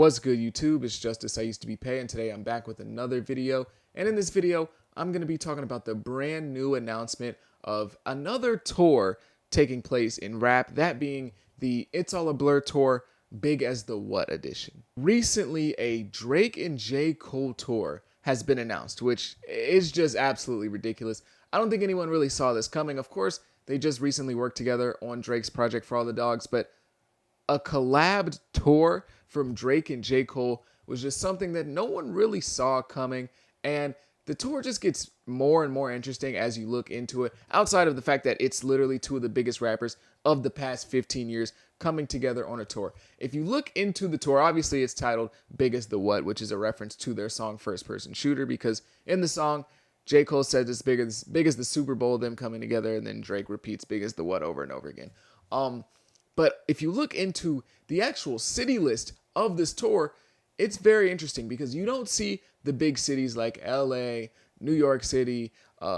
What's good, YouTube? It's Justice I Used to Be Pay, and today I'm back with another video. And in this video, I'm going to be talking about the brand new announcement of another tour taking place in rap, that being the It's All a Blur tour, Big as the What edition. Recently, a Drake and J. Cole tour has been announced, which is just absolutely ridiculous. I don't think anyone really saw this coming. Of course, they just recently worked together on Drake's project For All the Dogs, but a collabed tour from Drake and J. Cole was just something that no one really saw coming, and the tour just gets more and more interesting as you look into it, outside of the fact that it's literally two of the biggest rappers of the past 15 years coming together on a tour. If you look into the tour, obviously it's titled Big as the What, which is a reference to their song First Person Shooter, because in the song, J. Cole says it's big as the Super Bowl, them coming together, and then Drake repeats Big as the What over and over again. But if you look into the actual city list of this tour, it's very interesting because you don't see the big cities like LA, New York City,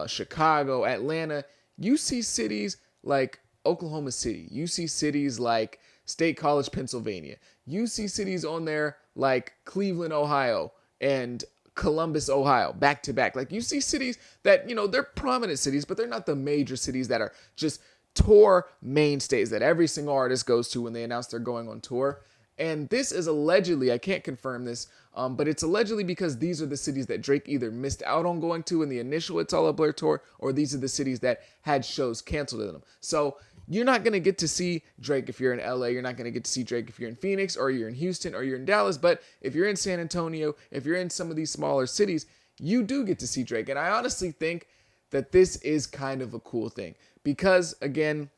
Chicago, Atlanta. You see cities like Oklahoma City. You see cities like State College, Pennsylvania. You see cities on there like Cleveland, Ohio, and Columbus, Ohio, back to back. Like, you see cities that, they're prominent cities, but they're not the major cities that are just tour mainstays that every single artist goes to when they announce they're going on tour. And this is allegedly, I can't confirm this, but it's allegedly because these are the cities that Drake either missed out on going to in the initial It's All a Blur tour, or these are the cities that had shows canceled in them. So you're not going to get to see Drake if you're in LA, you're not going to get to see Drake if you're in Phoenix, or you're in Houston, or you're in Dallas, but if you're in San Antonio, if you're in some of these smaller cities, you do get to see Drake. And I honestly think that this is kind of a cool thing because, again,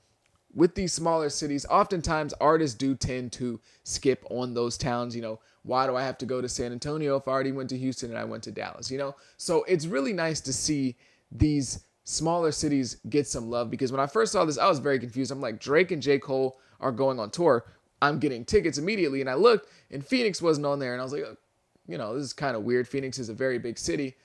with these smaller cities, oftentimes artists do tend to skip on those towns. Why do I have to go to San Antonio if I already went to Houston and I went to Dallas? So it's really nice to see these smaller cities get some love, because when I first saw this, I was very confused. I'm like, Drake and J. Cole are going on tour. I'm getting tickets immediately. And I looked and Phoenix wasn't on there. And I was like, this is kind of weird. Phoenix is a very big city.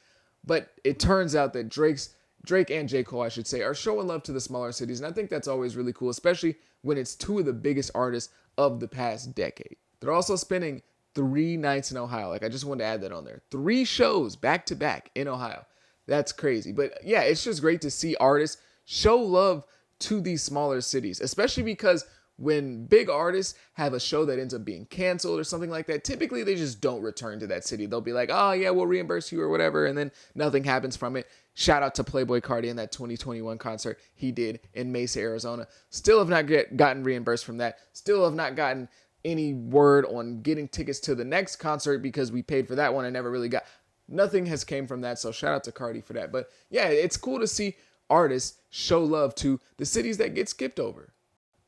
But it turns out that Drake and J. Cole, I should say, are showing love to the smaller cities. And I think that's always really cool, especially when it's two of the biggest artists of the past decade. They're also spending 3 nights in Ohio. I just wanted to add that on there. 3 shows back to back in Ohio. That's crazy. But yeah, it's just great to see artists show love to these smaller cities, especially because when big artists have a show that ends up being canceled or something like that, typically they just don't return to that city. They'll be like, oh yeah, we'll reimburse you or whatever, and then nothing happens from it. Shout out to Playboi Carti in that 2021 concert he did in Mesa, Arizona. Still have not gotten reimbursed from that. Still have not gotten any word on getting tickets to the next concert because we paid for that one and never really got. Nothing has came from that, so shout out to Carti for that. But yeah, it's cool to see artists show love to the cities that get skipped over.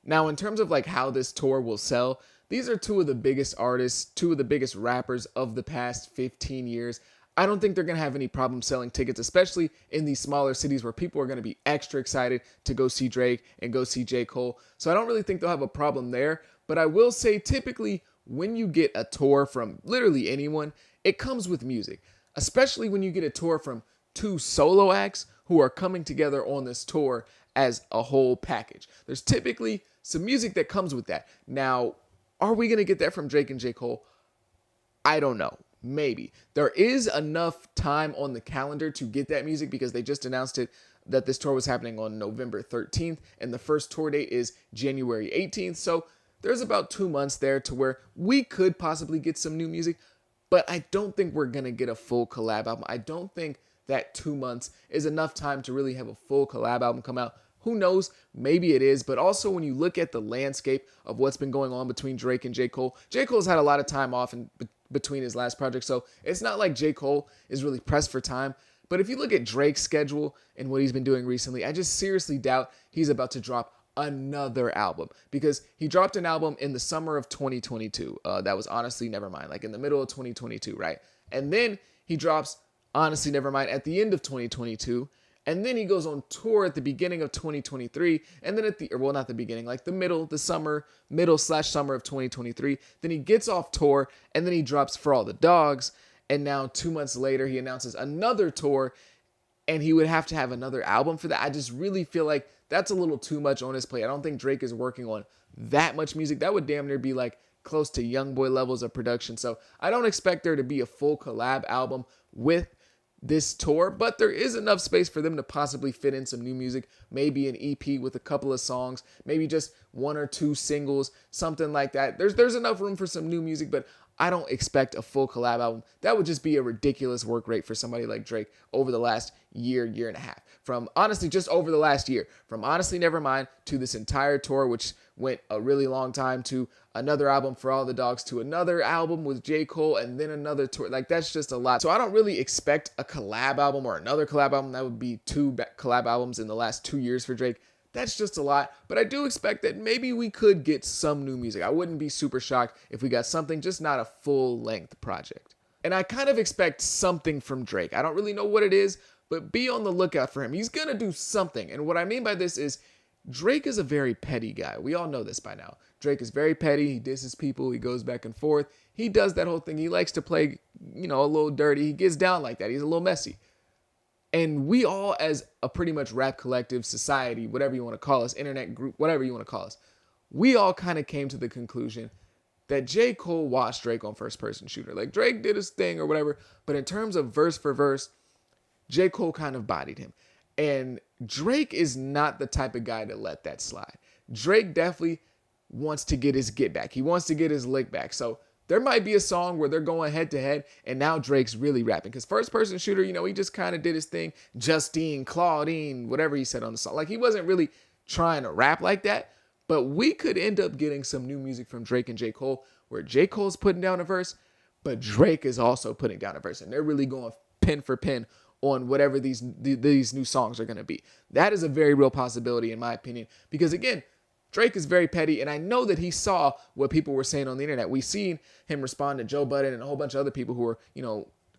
Now, in terms of how this tour will sell, these are two of the biggest artists, two of the biggest rappers of the past 15 years. I don't think they're going to have any problem selling tickets, especially in these smaller cities where people are going to be extra excited to go see Drake and go see J. Cole. So I don't really think they'll have a problem there. But I will say, typically, when you get a tour from literally anyone, it comes with music, especially when you get a tour from 2 solo acts who are coming together on this tour as a whole package. There's typically some music that comes with that. Now, are we going to get that from Drake and J. Cole? I don't know. Maybe. There is enough time on the calendar to get that music because they just announced it that this tour was happening on November 13th and the first tour date is January 18th. So there's about 2 months there to where we could possibly get some new music, but I don't think we're going to get a full collab album. I don't think that 2 months is enough time to really have a full collab album come out. Who knows? Maybe it is. But also when you look at the landscape of what's been going on between Drake and J. Cole's had a lot of time off between his last project. So it's not like J. Cole is really pressed for time. But if you look at Drake's schedule and what he's been doing recently, I just seriously doubt he's about to drop another album, because he dropped an album in the summer of 2022. That was Honestly Nevermind, in the middle of 2022, right? And then he drops Honestly Nevermind at the end of 2022. And then he goes on tour at the beginning of 2023. And then not the beginning, the middle/summer of 2023. Then he gets off tour and then he drops For All the Dogs. And now 2 months later, he announces another tour and he would have to have another album for that. I just really feel like that's a little too much on his plate. I don't think Drake is working on that much music. That would damn near be like close to YoungBoy levels of production. So I don't expect there to be a full collab album with this tour, but there is enough space for them to possibly fit in some new music, maybe an EP with a couple of songs, maybe just 1 or 2 singles, something like that. There's enough room for some new music, but I don't expect a full collab album. That would just be a ridiculous work rate for somebody like Drake over the last year and a half. From honestly, just over the last year, from Honestly Nevermind to this entire tour, which went a really long time, to another album for All the Dogs, to another album with J. Cole, and then another tour. Like, that's just a lot. So I don't really expect a collab album or another collab album. That would be 2 collab albums in the last 2 years for Drake. That's just a lot, but I do expect that maybe we could get some new music. I wouldn't be super shocked if we got something, just not a full-length project. And I kind of expect something from Drake. I don't really know what it is, but be on the lookout for him. He's going to do something. And what I mean by this is Drake is a very petty guy. We all know this by now. Drake is very petty. He disses people. He goes back and forth. He does that whole thing. He likes to play, a little dirty. He gets down like that. He's a little messy. And we all, as a pretty much rap collective, society, whatever you want to call us, internet group, whatever you want to call us, we all kind of came to the conclusion that J. Cole watched Drake on First Person Shooter. Like, Drake did his thing or whatever, but in terms of verse for verse, J. Cole kind of bodied him. And Drake is not the type of guy to let that slide. Drake definitely wants to get his get back. He wants to get his lick back. So there might be a song where they're going head to head, and now Drake's really rapping. Because First Person Shooter, he just kind of did his thing. Justine, Claudine, whatever he said on the song. Like, he wasn't really trying to rap like that. But we could end up getting some new music from Drake and J. Cole, where J. Cole's putting down a verse, but Drake is also putting down a verse. And they're really going pen for pen on whatever these new songs are going to be. That is a very real possibility, in my opinion. Because, again, Drake is very petty, and I know that he saw what people were saying on the internet. We've seen him respond to Joe Budden and a whole bunch of other people who were,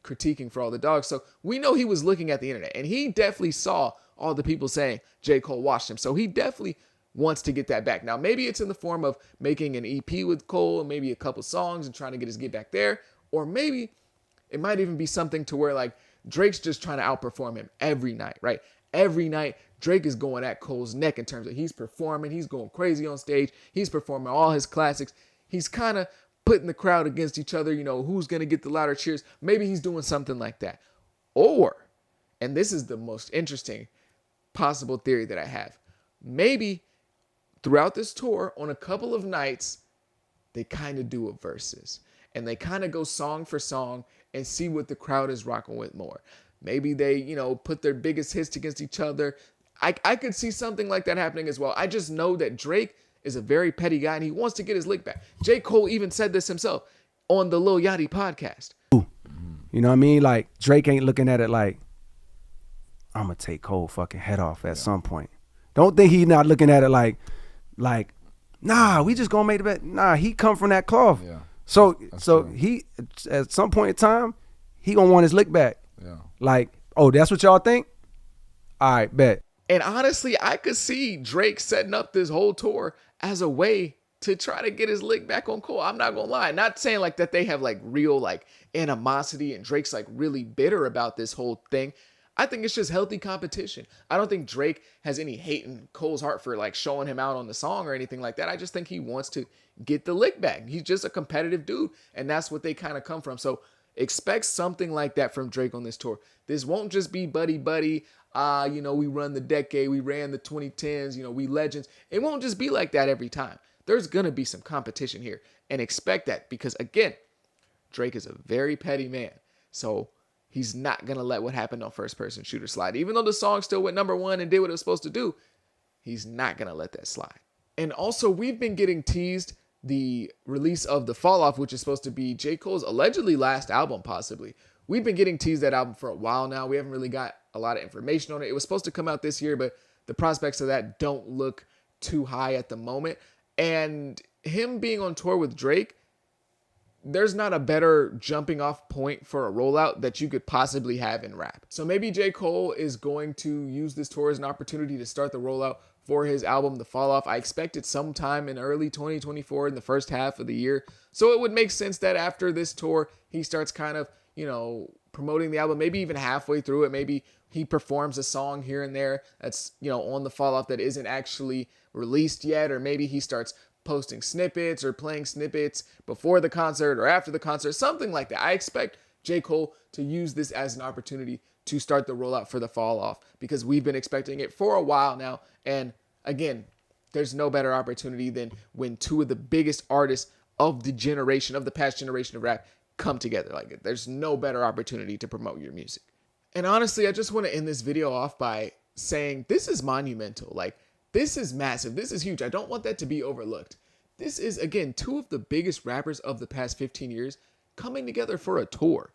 critiquing For All the Dogs. So we know he was looking at the internet, and he definitely saw all the people saying J. Cole watched him. So he definitely wants to get that back. Now, maybe it's in the form of making an EP with Cole and maybe a couple songs and trying to get his get back there. Or maybe it might even be something to where, like, Drake's just trying to outperform him every night, right? Every night, Drake is going at Cole's neck in terms of he's performing. He's going crazy on stage. He's performing all his classics. He's kind of putting the crowd against each other. Who's going to get the louder cheers? Maybe he's doing something like that. Or, and this is the most interesting possible theory that I have, maybe throughout this tour, on a couple of nights, they kind of do a verses. And they kind of go song for song and see what the crowd is rocking with more. Maybe they, put their biggest hits against each other. I could see something like that happening as well. I just know that Drake is a very petty guy and he wants to get his lick back. J. Cole even said this himself on the Lil Yachty podcast. You know what I mean? Like, Drake ain't looking at it like, I'm going to take Cole fucking head off at some point. Don't think he not looking at it like, nah, we just going to make the bet. Nah, he come from that cloth. Yeah. So true. He, at some point in time, he going to want his lick back. Yeah. Like, oh, that's what y'all think? All right, bet. And honestly, I could see Drake setting up this whole tour as a way to try to get his lick back on Cole. I'm not going to lie. Not saying like that they have like real like animosity and Drake's like really bitter about this whole thing. I think it's just healthy competition. I don't think Drake has any hate in Cole's heart for like showing him out on the song or anything like that. I just think he wants to get the lick back. He's just a competitive dude, and that's what they kind of come from. So expect something like that from Drake on this tour. This won't just be buddy. We run the decade, we ran the 2010s, we legends. It won't just be like that every time. There's going to be some competition here, and expect that because, again, Drake is a very petty man. So he's not going to let what happened on First Person Shooter slide. Even though the song still went #1 and did what it was supposed to do, he's not going to let that slide. And also, we've been getting teased the release of The Fall Off, which is supposed to be J. Cole's allegedly last album, possibly. We've been getting teased that album for a while now. We haven't really got a lot of information on it. It was supposed to come out this year, but the prospects of that don't look too high at the moment. And him being on tour with Drake, there's not a better jumping off point for a rollout that you could possibly have in rap. So maybe J. Cole is going to use this tour as an opportunity to start the rollout for his album, The Fall Off. I expect it sometime in early 2024 in the first half of the year. So it would make sense that after this tour, he starts kind of, promoting the album, maybe even halfway through it. Maybe he performs a song here and there that's, on The Fall Off that isn't actually released yet. Or maybe he starts posting snippets or playing snippets before the concert or after the concert, something like that. I expect J. Cole to use this as an opportunity to start the rollout for the fall off, because we've been expecting it for a while now. And again, there's no better opportunity than when two of the biggest artists of the generation, of the past generation of rap, come together. Like, there's no better opportunity to promote your music. And honestly, I just want to end this video off by saying this is monumental. Like, this is massive. This is huge. I don't want that to be overlooked. This is, again, two of the biggest rappers of the past 15 years coming together for a tour.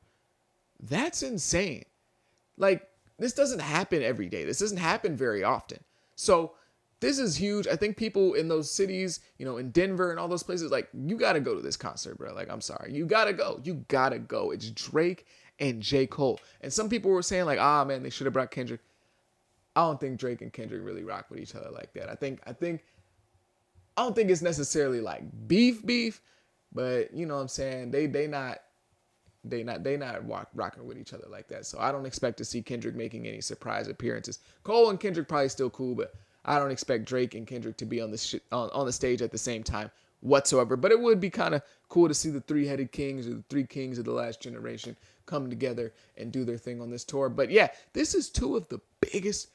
That's insane. Like, this doesn't happen every day. This doesn't happen very often. So this is huge. I think people in those cities, you know, in Denver and all those places, like, you got to go to this concert, bro. Like, I'm sorry. You got to go. You got to go. It's Drake and J. Cole. And some people were saying, like, man, they should have brought Kendrick. I don't think Drake and Kendrick really rock with each other like that. I don't think it's necessarily like beef, but you know what I'm saying? They not rocking with each other like that. So I don't expect to see Kendrick making any surprise appearances. Cole and Kendrick probably still cool, but I don't expect Drake and Kendrick to be on the stage at the same time whatsoever. But it would be kind of cool to see the three-headed kings, or the three kings of the last generation, come together and do their thing on this tour. But yeah, this is two of the biggest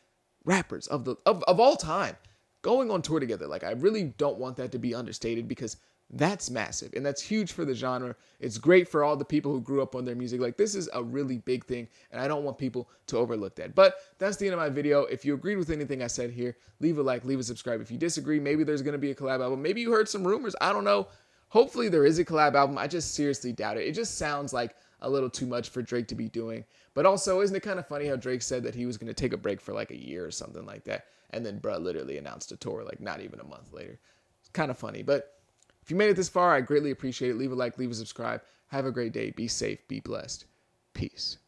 rappers of all time going on tour together. Like, I really don't want that to be understated, because that's massive and that's huge for the genre. It's great for all the people who grew up on their music. Like, this is a really big thing, and I don't want people to overlook that. But that's the end of my video. If you agreed with anything I said here, leave a like, leave a subscribe. If you disagree, maybe there's going to be a collab album. Maybe you heard some rumors. I don't know. Hopefully there is a collab album. I just seriously doubt it. It just sounds like a little too much for Drake to be doing. But also, isn't it kind of funny how Drake said that he was going to take a break for like a year or something like that, and then bruh literally announced a tour like not even a month later. It's kind of funny. But if you made it this far, I greatly appreciate it. Leave a like, leave a subscribe. Have a great day. Be safe. Be blessed. Peace.